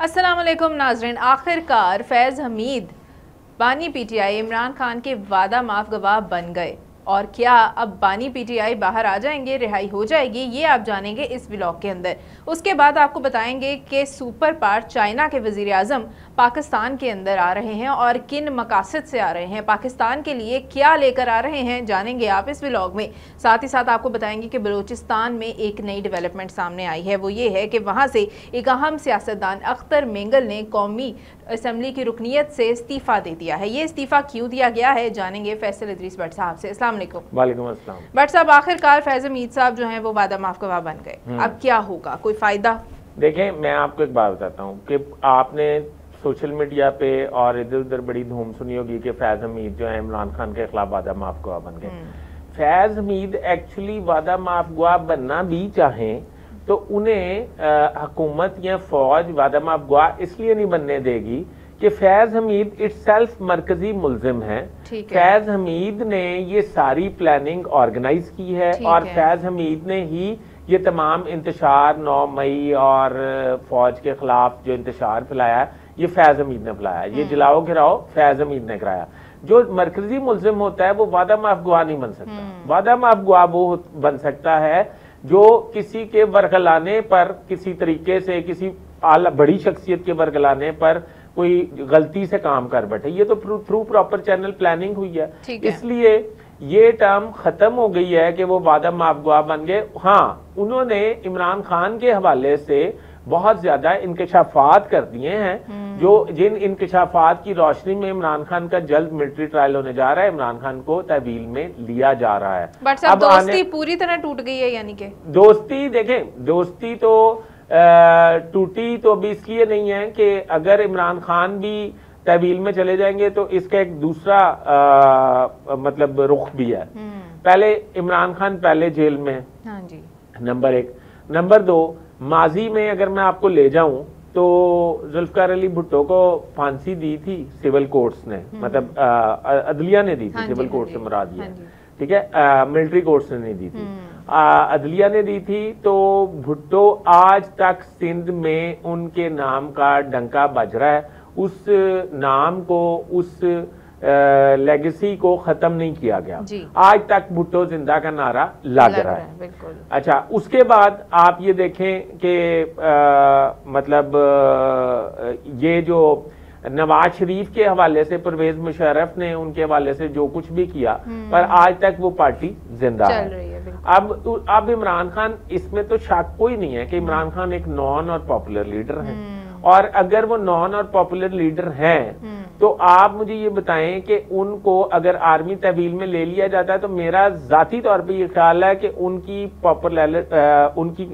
अस्सलाम वालेकुम नाज़रीन। आखिरकार फैज़ हमीद बानी पीटीआई इमरान खान के वादा माफ गवाह बन गए, और क्या अब बानी पीटीआई बाहर आ जाएंगे, रिहाई हो जाएगी, ये आप जानेंगे इस व्लॉग के अंदर। उसके बाद आपको बताएंगे कि सुपर पावर चाइना के वज़ीर आज़म पाकिस्तान के अंदर आ रहे हैं और किन मकासद से आ रहे हैं, पाकिस्तान के लिए क्या लेकर आ रहे हैं, जानेंगे आप इस व्लॉग में। साथ ही साथ आपको बताएंगे कि बलूचिस्तान में एक नई डेवलपमेंट सामने आई है, वो ये है कि वहाँ से एक अहम सियासतदान अख्तर मेंगल ने कौमी असम्बली की रुकनीत से इस्तीफ़ा दे दिया है। ये इस्तीफ़ा क्यों दिया गया है, जानेंगे फैसल इदरीस भट्ट साहब से। अस्सलाम वालेकुम। वालेकुम अस्सलाम। भट्ट साहब, आखिरकार फैज़ हमीद साहब जो हैं वो वादा माफ गवाह बन गए, अब क्या होगा, कोई फ़ायदा? देखें, मैं आपको एक बात बताता हूँ कि आपने सोशल मीडिया पे और इधर उधर बड़ी धूम सुनी होगी कि फैज़ हमीद जो है इमरान खान के खिलाफ वादा माफ गवाह बन गए। फैज़ हमीद एक्चुअली वादा माफ गवाह बनना भी चाहें तो उन्हें हुकूमत या फौज वादा माफ गवाह इसलिए नहीं बनने देगी कि फैज़ हमीद इटसेल्फ मरकजी मुल्जिम है। फैज़ हमीद ने ये सारी प्लानिंग ऑर्गेनाइज की है और फैज़ हमीद ने ही ये तमाम इंतशार 9 मई और फौज के खिलाफ जो इंतशार फैलाया ये फैज़ हमीद ने फैलाया। ये जलाओ गिराओ फैज़ हमीद ने कराया। जो मरकजी मुल्जिम होता है वो वादा माफ गवाह नहीं बन सकता। वादा माफ गवाह वो बन सकता है जो किसी के बरगलाने पर, किसी तरीके से किसी बड़ी शख्सियत के बरगलाने पर कोई गलती से काम कर बैठे। ये तो थ्रू प्रॉपर चैनल प्लानिंग हुई है, इसलिए ये टर्म खत्म हो गई है कि वो वादा माफ गवाह बन गए। हाँ, उन्होंने इमरान खान के हवाले से बहुत ज्यादा इंकशाफात कर दिए हैं, जो जिन इंकशाफात की रोशनी में इमरान खान का जल्द मिलिट्री ट्रायल होने जा रहा है, इमरान खान को तहवील में लिया जा रहा है। बट अब दोस्ती पूरी तरह टूट गई है, यानी कि दोस्ती, देखें, दोस्ती तो टूटी तो अभी इसलिए नहीं है कि अगर इमरान खान भी तहवील में चले जाएंगे तो इसका एक दूसरा मतलब रुख भी है। पहले इमरान खान पहले जेल में, हाँ जी, नंबर 1। नंबर 2, माजी में अगर मैं आपको ले जाऊं तो जुल्फकार अली भुट्टो को फांसी दी थी सिविल कोर्ट्स ने, मतलब अदलिया ने दी थी। सिविल कोर्ट से मुराद ये, ठीक है, मिलिट्री कोर्ट्स ने नहीं दी थी, अदलिया ने दी थी। तो भुट्टो आज तक सिंध में उनके नाम का डंका बज रहा है, उस नाम को, उस लेगेसी को खत्म नहीं किया गया। आज तक भुट्टो जिंदा का नारा लग रहा है। बिल्कुल। अच्छा, उसके बाद आप ये देखें कि मतलब ये जो नवाज शरीफ के हवाले से परवेज मुशर्रफ ने उनके हवाले से जो कुछ भी किया, पर आज तक वो पार्टी जिंदा है। अब इमरान खान, इसमें तो शक कोई नहीं है कि इमरान खान एक नॉन और पॉपुलर लीडर है, और अगर वो नॉन और पॉपुलर लीडर हैं तो आप मुझे ये बताएं कि उनको अगर आर्मी तहवील में ले लिया जाता है तो मेरा जाती तौर पे ये ख्याल है कि उनकी उनकी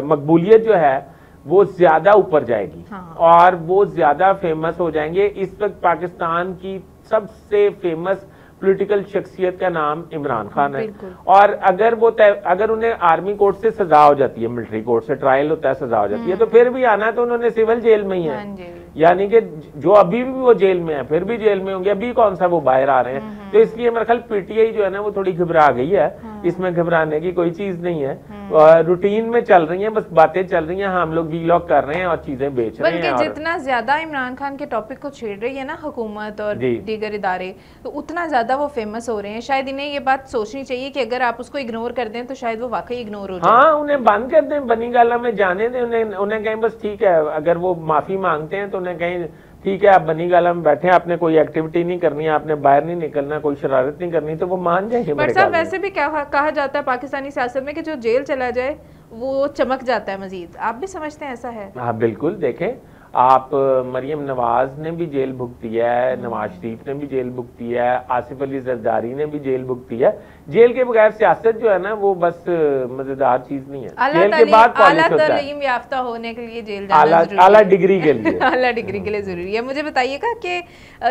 मकबूलियत जो है वो ज्यादा ऊपर जाएगी। और वो ज्यादा फेमस हो जाएंगे। इस वक्त पाकिस्तान की सबसे फेमस पॉलिटिकल शख्सियत का नाम इमरान खान है, और अगर उन्हें आर्मी कोर्ट से सजा हो जाती है, मिलिट्री कोर्ट से ट्रायल होता है, सजा हो जाती है, तो फिर भी आना तो उन्होंने सिविल जेल में ही है। यानी कि जो अभी भी वो जेल में है फिर भी जेल में होंगे, अभी कौन सा वो बाहर आ रहे हैं। तो इसलिए मेरा ख्याल पीटीआई जो है ना वो थोड़ी घबरा गई है। इसमें घबराने की कोई चीज नहीं है, रूटीन में चल रही है, बस बातें चल रही हैं, हम लोग वीलॉग कर रहे हैं और चीजें बेच रहे हैं। जितना ज्यादा इमरान खान के टॉपिक को छेड़ रही है ना हुकूमत और दीगर इदारे, तो उतना ज्यादा वो फेमस हो रहे हैं। शायद इन्हें ये बात सोचनी चाहिए कि अगर आप उसको इग्नोर कर दें तो शायद वो वाकई इग्नोर हो जाए। हाँ, उन्हें बंद कर दें, बनी गाला में जाने दें, उन्हें कहें बस ठीक है, अगर वो माफी मांगते हैं तो उन्हें कहें ठीक है, आप बनी गाला में बैठे, आपने कोई एक्टिविटी नहीं करनी, आपने बाहर नहीं निकलना, कोई शरारत नहीं करनी, तो वो मान जाएंगे। बट साहब, वैसे भी क्या कहा जाता है पाकिस्तानी सियासत में कि जो जेल चला जाए वो चमक जाता है मजीद, आप भी समझते हैं ऐसा है? हाँ बिल्कुल। देखें, आप मरियम नवाज ने भी जेल भुगती है, नवाज शरीफ ने भी जेल भुगती है, आसिफ अली जरदारी ने भी जेल भुगती है। जेल के बगैर सियासत जो है ना वो बस मजेदार चीज नहीं है। जेल के बाद आला तालीम याफ्ता होने के लिए जेल जाना जरूरी है। आला डिग्री के लिए आला डिग्री के लिए जरूरी है। मुझे बताइएगा कि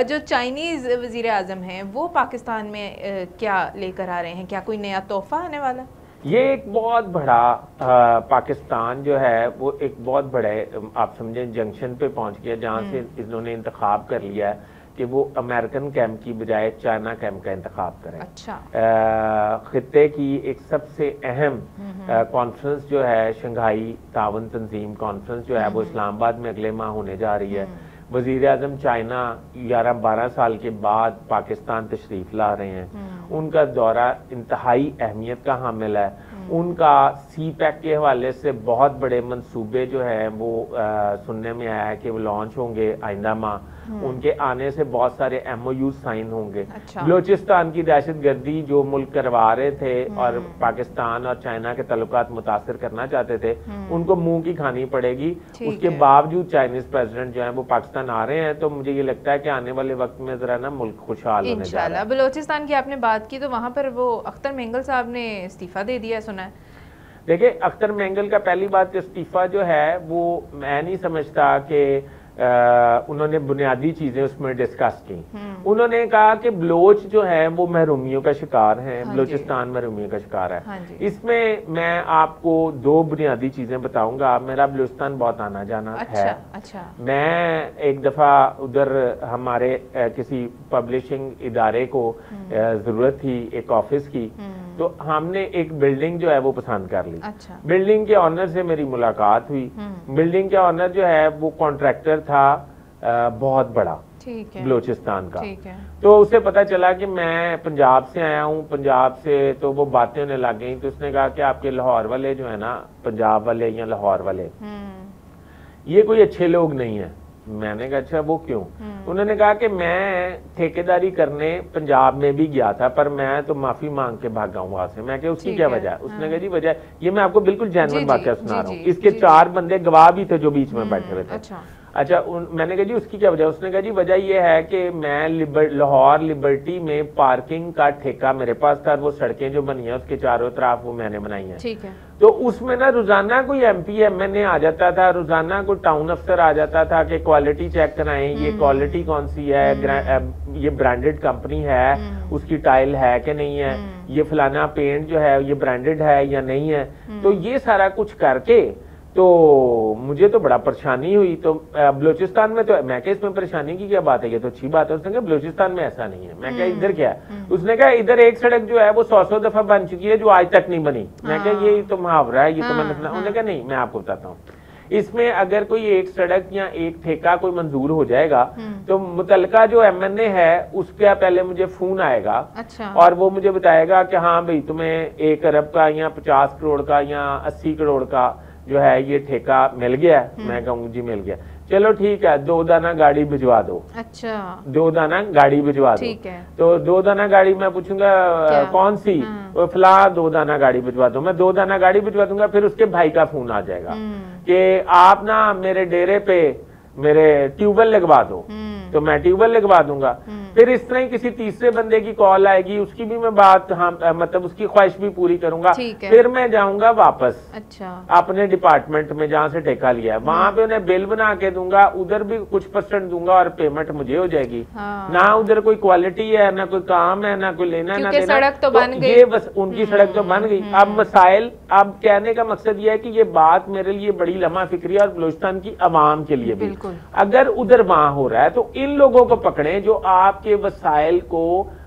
जो चाइनीज वजीर आजम हैं वो पाकिस्तान में क्या लेकर आ रहे हैं, क्या कोई नया तोहफा आने वाला? ये एक बहुत बड़ा पाकिस्तान जो है वो एक बहुत बड़े, आप समझें, जंक्शन पे पहुंच गया जहां से इन्होंने इंतखाब कर लिया है कि वो अमेरिकन कैंप की बजाय चाइना कैंप का इंतखाब करें। अच्छा। खित्ते की एक सबसे अहम कॉन्फ्रेंस जो है शंघाई ताउन तंजीम कॉन्फ्रेंस जो है वो इस्लामाबाद में अगले माह होने जा रही है। वजीर आजम चाइना 11-12 साल के बाद पाकिस्तान तशरीफ ला रहे हैं। उनका दौरा इंतहाई अहमियत का हामिल है। उनका सी पैक के हवाले से बहुत बड़े मंसूबे जो है वो सुनने में आया है कि वो लॉन्च होंगे आइंदा माह। उनके आने से बहुत सारे MOU साइन होंगे। अच्छा। बलोचिस्तान की दहशतगर्दी जो मुल्क करवा रहे थे और पाकिस्तान और चाइना के ताल्लुकात मुतासर करना चाहते थे, उनको मुंह की खानी पड़ेगी। उसके बावजूद चाइनीज प्रेसिडेंट जो है वो पाकिस्तान आ रहे हैं, तो मुझे ये लगता है कि आने वाले वक्त में जरा ना मुल्क खुशहाल होने जा रहा है। बलोचिस्तान की आपने बात की तो वहां पर वो अख्तर मेंगल साहब ने इस्तीफा दे दिया सुना है। देखिए, अख्तर मेंगल का पहली बात इस्तीफा जो है वो मैं नहीं समझता कि उन्होंने बुनियादी चीजें उसमें डिस्कस की। उन्होंने कहा कि बलोच जो है वो महरूमियों का शिकार है। हाँ, बलोचिस्तान महरूमियों का शिकार है। हाँ, इसमें मैं आपको 2 बुनियादी चीजें बताऊंगा। मेरा बलोचिस्तान बहुत आना जाना है। अच्छा। मैं एक दफा उधर हमारे किसी पब्लिशिंग इदारे को जरूरत थी एक ऑफिस की, तो हमने एक बिल्डिंग जो है वो पसंद कर ली। अच्छा। बिल्डिंग के ऑनर से मेरी मुलाकात हुई। बिल्डिंग के ऑनर जो है वो कॉन्ट्रैक्टर था बहुत बड़ा, ठीक है, बलोचिस्तान का। ठीक है। तो उसे पता चला कि मैं पंजाब से आया हूँ। पंजाब से तो वो बातें होने लग गई। तो उसने कहा कि आपके लाहौर वाले जो है ना, पंजाब वाले या लाहौर वाले, ये कोई अच्छे लोग नहीं है। मैंने कहा अच्छा वो क्यों? उन्होंने कहा कि मैं ठेकेदारी करने पंजाब में भी गया था, पर मैं तो माफी मांग के भागा हूँ वहां से। मैं कहा उसकी क्या वजह? उसने कहा जी वजह ये मैं आपको बिल्कुल जेन्युइन बातें सुना रहा हूँ। इसके 4 बंदे गवाह भी थे जो बीच में बैठे हुए थे। अच्छा, मैंने कहा जी उसकी क्या वजह? उसने कहा जी वजह ये है कि मैं लाहौर लिबर्टी में पार्किंग का ठेका मेरे पास था। वो सड़कें जो बनी है उसके चारों तरफ वो मैंने बनाई है। ठीक है। तो उसमें ना रोजाना कोई MP MNA आ जाता था, रोजाना कोई टाउन अफसर आ जाता था कि क्वालिटी चेक कराएं, ये क्वालिटी कौन सी है, ये ब्रांडेड कंपनी है, उसकी टाइल है कि नहीं है, ये फलाना पेंट जो है ये ब्रांडेड है या नहीं है। तो ये सारा कुछ करके तो मुझे तो बड़ा परेशानी हुई। तो बलोचिस्तान में तो मैं क्या इसमें परेशानी की क्या बात है, ये तो अच्छी बात है। उसने कहा बलोचिस्तान में ऐसा नहीं है। मैं क्या इधर क्या है? उसने कहा इधर एक सड़क जो है वो 100 दफा बन चुकी है जो आज तक नहीं बनी। मैं क्या ये तो मुहावरा है, ये तो मैंने सुना। उन्होंने कहा नहीं, मैं आपको बताता हूँ। इसमें अगर कोई एक सड़क या एक ठेका कोई मंजूर हो जाएगा तो मुतलका जो MNA है उसका पहले मुझे फोन आएगा। अच्छा। और वो मुझे बताएगा कि हाँ भाई तुम्हें 1 अरब का या 50 करोड़ का या 80 करोड़ का जो है ये ठेका मिल गया। मैं कहूँ जी मिल गया, चलो ठीक है 2 दाना गाड़ी भिजवा दो। अच्छा। 2 दाना गाड़ी भिजवा दो। ठीक है। तो 2 दाना गाड़ी मैं पूछूंगा कौन सी? वो फला 2 दाना गाड़ी भिजवा दो। मैं 2 दाना गाड़ी भिजवा दूंगा। फिर उसके भाई का फोन आ जाएगा कि आप ना मेरे डेरे पे मेरे ट्यूबवेल लगवा दो। तो मैं ट्यूबवेल लगवा दूंगा। फिर इस तरह ही किसी तीसरे बंदे की कॉल आएगी, उसकी भी मैं बात मतलब उसकी ख्वाहिश भी पूरी करूंगा। फिर मैं जाऊंगा वापस अपने डिपार्टमेंट में जहां से ठेका लिया है, वहां पे उन्हें बिल बना के दूंगा, उधर भी कुछ % दूंगा और पेमेंट मुझे हो जाएगी। ना उधर कोई क्वालिटी है, ना कोई काम है, ना कोई लेना ना देना। सड़क तो बन गई, ये बस उनकी सड़क तो बन गई। अब मसाइल, अब कहने का मकसद ये है कि ये बात मेरे लिए बड़ी लम्हा फिक्री है और बलूचिस्तान की अवाम के लिए भी। अगर उधर वहां हो रहा है तो इन लोगों को पकड़े जो आपके वसाइल को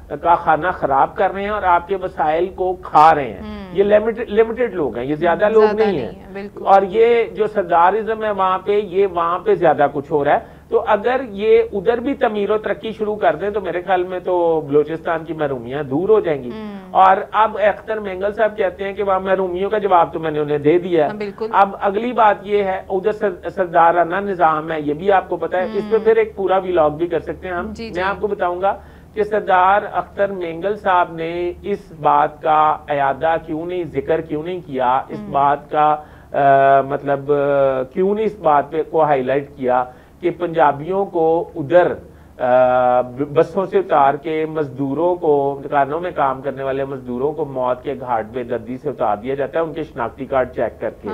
का खाना खराब कर रहे हैं और आपके वसाइल को खा रहे हैं। ये लिमिटेड लोग हैं, ये ज्यादा लोग नहीं है। और ये जो सरदारिज्म है वहां पे, ये वहां पे ज्यादा कुछ हो रहा है। तो अगर ये उधर भी तमीर और तरक्की शुरू कर दें तो मेरे ख्याल में तो बलूचिस्तान की महरूमियां दूर हो जाएंगी। और अब अख्तर मेंगल साहब कहते हैं कि वहां महरूमियों का जवाब तो मैंने उन्हें दे दिया। अब अगली बात ये है, उधर सरदाराना निजाम है, ये भी आपको पता है। इस पे फिर एक पूरा व्लॉग भी कर सकते हैं हम। मैं आपको बताऊंगा कि सरदार अख्तर मेंगल साहब ने इस बात का अयादा क्यों नहीं, जिक्र क्यों नहीं किया, इस बात का मतलब क्यों नहीं इस बात पे को हाईलाइट किया कि पंजाबियों को उधर बसों से उतार के मजदूरों को, दुकानों में काम करने वाले मजदूरों को मौत के घाट पे गद्दी से उतार दिया जाता है उनके शनाख्ती कार्ड चेक करके।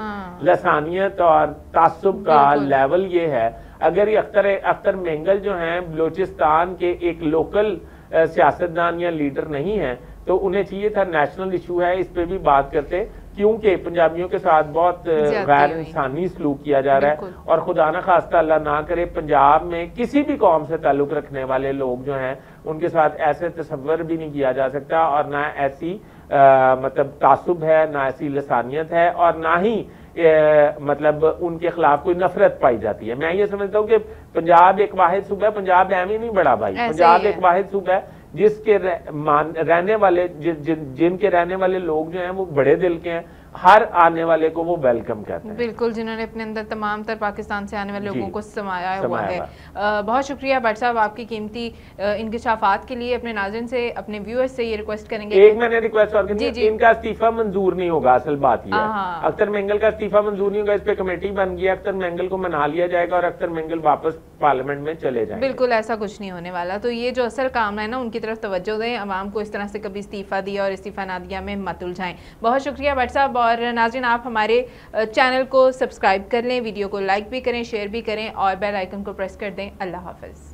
लसानियत और तासुब का लेवल ये है। अगर ये अख्तर मेंगल जो हैं बलूचिस्तान के एक लोकल सियासतदान या लीडर नहीं है तो उन्हें चाहिए था नेशनल इशू है इस पे भी बात करते। क्योंकि पंजाबियों के साथ बहुत गैर इंसानी सलूक किया जा रहा है और खुदा न खास्ता अल्लाह ना करे पंजाब में किसी भी कौम से ताल्लुक रखने वाले लोग जो हैं उनके साथ ऐसे तस्वर भी नहीं किया जा सकता और ना ऐसी मतलब तासुब है, ना ऐसी लसानियत है और ना ही मतलब उनके खिलाफ कोई नफरत पाई जाती है। मैं ये समझता हूँ कि पंजाब एक वाहिद सूबा है, पंजाब एम ही नहीं बड़ा भाई, पंजाब एक वाहिद सूबा है जिसके रहने वाले जिनके रहने वाले लोग जो हैं वो बड़े दिल के हैं, हर आने वाले को वो वेलकम करते हैं। बिल्कुल, जिन्होंने अपने अंदर तमाम तर पाकिस्तान से आने वाले लोगों को समाया हुआ है। बहुत शुक्रिया भट्ट साहब आपकी कीमती इंकशाफात के लिए। अपने नाज़रीन से, अपने व्यूअर्स से ये रिक्वेस्ट करेंगे, एक मैंने रिक्वेस्ट और की, इनका इस्तीफा मंजूर नहीं होगा। असल बात ये है अख्तर मेंगल का इस्तीफा मंजूर नहीं होगा, इस पे कमेटी बन गई, अख्तर मेंगल को मना लिया जाएगा और अख्तर मेंगल वापस पार्लियामेंट में चले जाएंगे। बिल्कुल ऐसा कुछ नहीं होने वाला। तो ये जो असल काम है ना उनकी तरफ तवज्जो दें, अवाम को इस तरह से कभी इस्तीफा दिया और इस्तीफा ना दिया में मत उलझाएं। बहुत शुक्रिया भट्ट साहब। और नाज़रीन आप हमारे चैनल को सब्सक्राइब कर लें, वीडियो को लाइक भी करें, शेयर भी करें और बेल आइकन को प्रेस कर दें। अल्लाह हाफ़िज़।